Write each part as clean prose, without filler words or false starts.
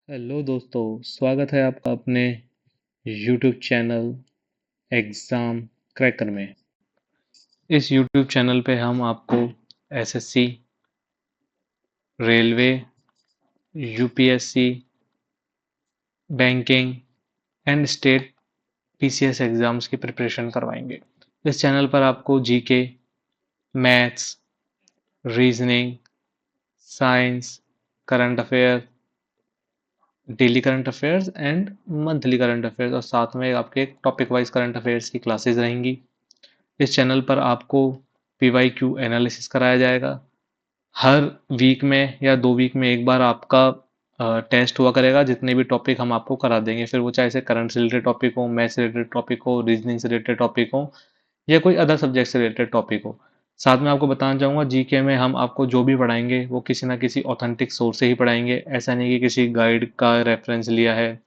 Hello दोस्तों, स्वागत है आपका अपने YouTube चैनल एग्ज़ाम क्रैकर में। इस YouTube चैनल पे हम आपको SSC, railway, UPSC, banking and state PCS exams की प्रिपरेशन करवाएंगे। इस चैनल पर आपको GK, maths, reasoning, science, current affair, daily current affairs and monthly current affairs और साथ में आपके टॉपिक वाइज करंट अफेयर्स की क्लासेस रहेंगी। इस चैनल पर आपको पीवाईक्यू एनालिसिस कराया जाएगा। हर वीक में या 2 वीक में एक बार आपका टेस्ट हुआ करेगा। जितने भी टॉपिक हम आपको करा देंगे, फिर वो चाहे से करंट से रिलेटेड टॉपिक हो, मैथ्स से रिलेटेड टॉपिक हो, रीजनिंग से रिलेटेड टॉपिक हो या कोई अदर सब्जेक्ट से रिलेटेड टॉपिक हो। साथ में आपको बताना चाहूँगा, जीके में हम आपको जो भी पढ़ाएंगे वो किसी ना किसी ऑथेंटिक सोर्स से ही पढ़ाएंगे। ऐसा नहीं कि किसी गाइड का रेफरेंस लिया है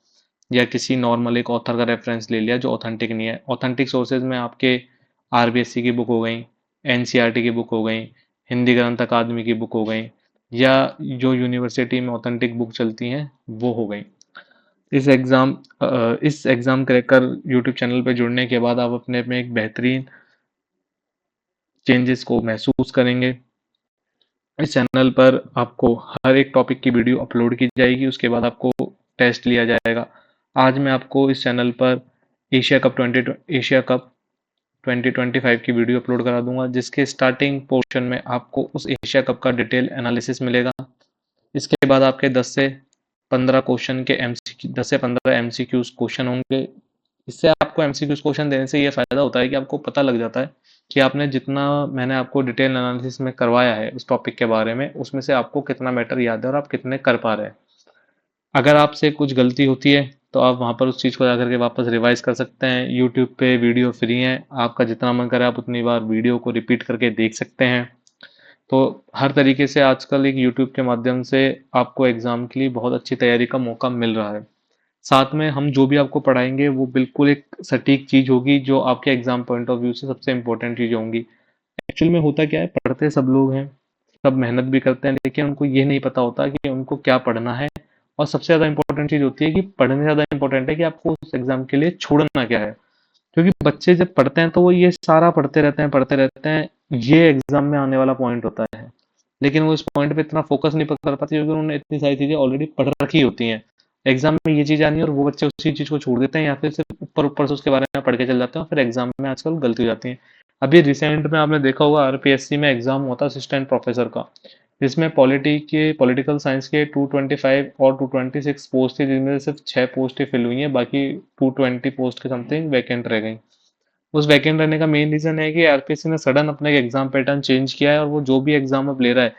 या किसी नॉर्मल एक ऑथर का रेफरेंस ले लिया जो ऑथेंटिक नहीं है। ऑथेंटिक सोर्सेज में आपके आरबीएससी की बुक हो गई, एनसीईआरटी की बुक हो गई, हिंदी ग्रंथ अकादमी की बुक हो गई या जो यूनिवर्सिटी में ऑथेंटिक बुक चलती हैं वो हो गई। इस एग्ज़ाम क्रैकर यूट्यूब चैनल पे जुड़ने के बाद आप अपने में एक बेहतरीन चेंजेस को महसूस करेंगे। इस चैनल पर आपको हर एक टॉपिक की वीडियो अपलोड की जाएगी, उसके बाद आपको टेस्ट लिया जाएगा। आज मैं आपको इस चैनल पर एशिया कप 2025 की वीडियो अपलोड करा दूंगा, जिसके स्टार्टिंग पोर्शन में आपको उस एशिया कप का डिटेल एनालिसिस मिलेगा। इसके बाद आपके 10 से 15 एमसीक्यूज क्वेश्चन होंगे। इससे आपको एमसीक्यूज क्वेश्चन देने से ये फायदा होता है कि आपको पता लग जाता है कि आपने जितना मैंने आपको डिटेल एनालिसिस में करवाया है उस टॉपिक के बारे में, उसमें से आपको कितना मैटर याद है और आप कितने कर पा रहे हैं। अगर आपसे कुछ गलती होती है तो आप वहाँ पर उस चीज़ को जाकर के वापस रिवाइज कर सकते हैं। यूट्यूब पे वीडियो फ्री है, आपका जितना मन करे आप उतनी बार वीडियो को रिपीट करके देख सकते हैं। तो हर तरीके से आजकल एक यूट्यूब के माध्यम से आपको एग्ज़ाम के लिए बहुत अच्छी तैयारी का मौका मिल रहा है। साथ में हम जो भी आपको पढ़ाएंगे वो बिल्कुल एक सटीक चीज़ होगी, जो आपके एग्ज़ाम पॉइंट ऑफ व्यू से सबसे इम्पोर्टेंट चीज़ें होंगी। एक्चुअल में होता क्या है, पढ़ते सब लोग हैं, सब मेहनत भी करते हैं, लेकिन उनको ये नहीं पता होता कि उनको क्या पढ़ना है। और सबसे ज़्यादा इंपॉर्टेंट चीज़ होती है कि पढ़ने से ज़्यादा इंपॉर्टेंट है कि आपको उस एग्ज़ाम के लिए छोड़ना क्या है। क्योंकि बच्चे जब पढ़ते हैं तो वो ये सारा पढ़ते रहते हैं, ये एग्ज़ाम में आने वाला पॉइंट होता है। लेकिन वो इस पॉइंट पे इतना फोकस नहीं कर पाते क्योंकि उन्होंने इतनी सारी चीज़ें ऑलरेडी पढ़ रखी होती हैं। एग्ज़ाम में ये चीज़ आनी है और वो बच्चे उसी चीज़ को छोड़ देते हैं या फिर सिर्फ ऊपर ऊपर से उसके बारे में पढ़ के चल जाते हैं और फिर एग्ज़ाम में आजकल गलती हो जाती है। अभी रिसेंट में आपने देखा होगा, आरपीएससी में एग्ज़ाम हुआ था असिस्टेंट प्रोफेसर का, जिसमें पॉलिटिकल साइंस के 225 और 226 पोस्ट थी, जिनमें से सिर्फ 6 पोस्ट ही फिल हुई हैं, बाकी 220 पोस्ट के समथिंग वैकेंट रह गई। उस वैकेंट रहने का मेन रीज़न है कि आरपीएससी ने सडन अपना एग्ज़ाम पैटर्न चेंज किया है और वो जो भी एग्ज़ाम अब ले रहा है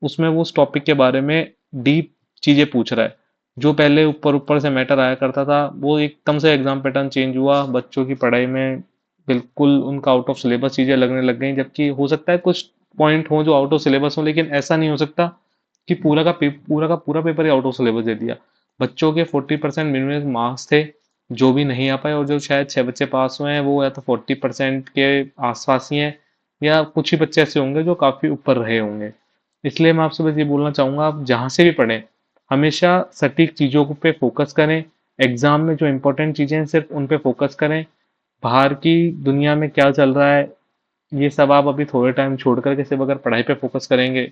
उसमें वो उस टॉपिक के बारे में डीप चीज़ें पूछ रहा है। जो पहले ऊपर ऊपर से मैटर आया करता था, वो एकदम से एग्ज़ाम पैटर्न चेंज हुआ, बच्चों की पढ़ाई में बिल्कुल उनका आउट ऑफ सिलेबस चीज़ें लगने लग गई। जबकि हो सकता है कुछ पॉइंट हो जो आउट ऑफ सिलेबस हो, लेकिन ऐसा नहीं हो सकता कि पूरा पेपर ही आउट ऑफ सिलेबस दे दिया। बच्चों के 40% मिनिमम मार्क्स थे जो भी नहीं आ पाए, और जो शायद 6 बच्चे पास हुए हैं वो या तो 40% के आसपास ही हैं या कुछ ही बच्चे ऐसे होंगे जो काफ़ी ऊपर रहे होंगे। इसलिए मैं आपसे बस ये बोलना चाहूँगा, आप जहाँ से भी पढ़ें हमेशा सटीक चीज़ों पे फोकस करें। एग्ज़ाम में जो इंपॉर्टेंट चीज़ें हैं सिर्फ उन पे फोकस करें। बाहर की दुनिया में क्या चल रहा है ये सब आप अभी थोड़े टाइम छोड़ कर के सिर्फ अगर पढ़ाई पे फोकस करेंगे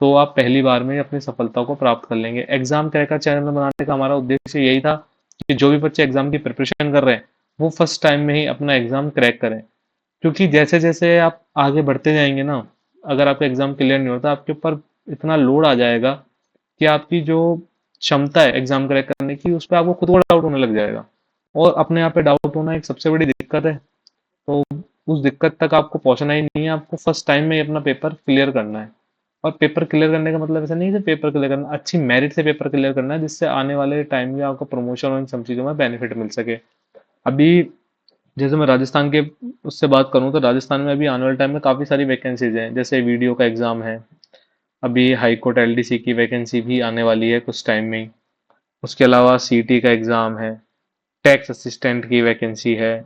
तो आप पहली बार में ही अपनी सफलता को प्राप्त कर लेंगे। एग्जाम क्रैकर चैनल बनाने का हमारा उद्देश्य यही था कि जो भी बच्चे एग्जाम की प्रिपरेशन कर रहे हैं वो फर्स्ट टाइम में ही अपना एग्जाम क्रैक करें। क्योंकि जैसे जैसे आप आगे बढ़ते जाएंगे ना, अगर आपका एग्जाम क्लियर नहीं होता आपके ऊपर इतना लोड आ जाएगा कि आपकी जो क्षमता है एग्जाम क्रैक करने की उस पर आपको खुद को डाउट होने लग जाएगा। और अपने आप पे डाउट होना एक सबसे बड़ी दिक्कत है। तो उस दिक्कत तक आपको पहुंचना ही नहीं है, आपको फर्स्ट टाइम में ही अपना पेपर क्लियर करना है। और पेपर क्लियर करने का मतलब ऐसा नहीं है कि पेपर क्लियर करना, अच्छी मेरिट से पेपर क्लियर करना है जिससे आने वाले टाइम में आपको प्रमोशन और इन सब चीज़ों में बेनिफिट मिल सके। अभी जैसे मैं राजस्थान के उससे बात करूं तो राजस्थान में अभी आने वाले टाइम में काफ़ी सारी वैकेंसीज हैं, जैसे वीडियो का एग्ज़ाम है, अभी हाई कोर्ट एलडीसी की वैकेंसी भी आने वाली है कुछ टाइम में ही। उसके अलावा सीटी का एग्ज़ाम है, टैक्स असिस्टेंट की वैकेंसी है,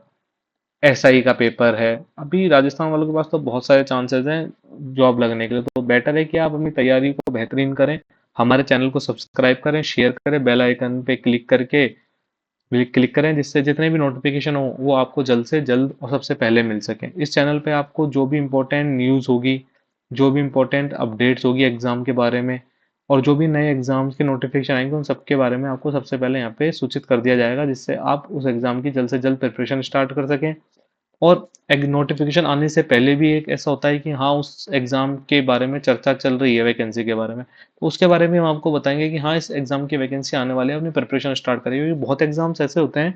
एसआई का पेपर है। अभी राजस्थान वालों के पास तो बहुत सारे चांसेस हैं जॉब लगने के लिए, तो बेटर है कि आप अपनी तैयारी को बेहतरीन करें। हमारे चैनल को सब्सक्राइब करें, शेयर करें, बेल आइकन पे क्लिक करें, जिससे जितने भी नोटिफिकेशन हो वो आपको जल्द से जल्द और सबसे पहले मिल सकें। इस चैनल पे आपको जो भी इम्पोर्टेंट न्यूज़ होगी, जो भी इम्पोर्टेंट अपडेट्स होगी एग्ज़ाम के बारे में, और जो भी नए एग्ज़ाम्स के नोटिफिकेशन आएंगे उन सब के बारे में आपको सबसे पहले यहाँ पे सूचित कर दिया जाएगा, जिससे आप उस एग्ज़ाम की जल्द से जल्द प्रिपरेशन स्टार्ट कर सकें। और एक नोटिफिकेशन आने से पहले भी एक ऐसा होता है कि हाँ, उस एग्ज़ाम के बारे में चर्चा चल रही है, वैकेंसी के बारे में, तो उसके बारे में हम आपको बताएंगे कि हाँ, इस एग्ज़ाम की वैकेंसी आने वाली है, अपनी प्रिपरेशन स्टार्ट करिए। क्योंकि बहुत एग्ज़ाम्स ऐसे होते हैं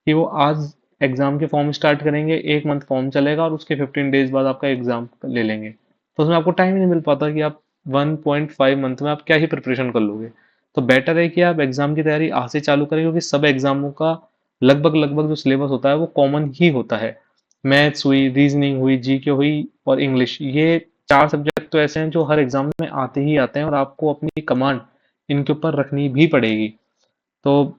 कि वो आज एग्ज़ाम के फॉर्म स्टार्ट करेंगे, 1 मंथ फॉर्म चलेगा और उसके 15 डेज बाद आपका एग्ज़ाम ले लेंगे, तो उसमें आपको टाइम ही नहीं मिल पाता कि आप 1.5 मंथ में आप क्या ही प्रिपरेशन कर लोगे। तो बेटर है कि आप एग्ज़ाम की तैयारी आज से चालू करें, क्योंकि सब एग्ज़ामों का लगभग लगभग जो सिलेबस होता है वो कॉमन ही होता है। मैथ्स हुई, रीजनिंग हुई, जीके हुई और इंग्लिश, ये 4 सब्जेक्ट तो ऐसे हैं जो हर एग्जाम में आते ही आते हैं और आपको अपनी कमांड इनके ऊपर रखनी भी पड़ेगी। तो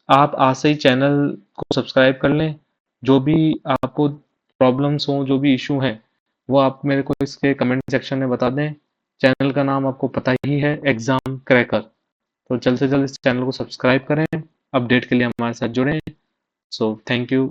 आप आज से ही चैनल को सब्सक्राइब कर लें। जो भी आपको प्रॉब्लम्स हों, जो भी इशू हैं, वो आप मेरे को इसके कमेंट सेक्शन में बता दें। चैनल का नाम आपको पता ही है, एग्जाम क्रैकर। तो जल्द से जल्द इस चैनल को सब्सक्राइब करें, अपडेट के लिए हमारे साथ जुड़ें। So thank you.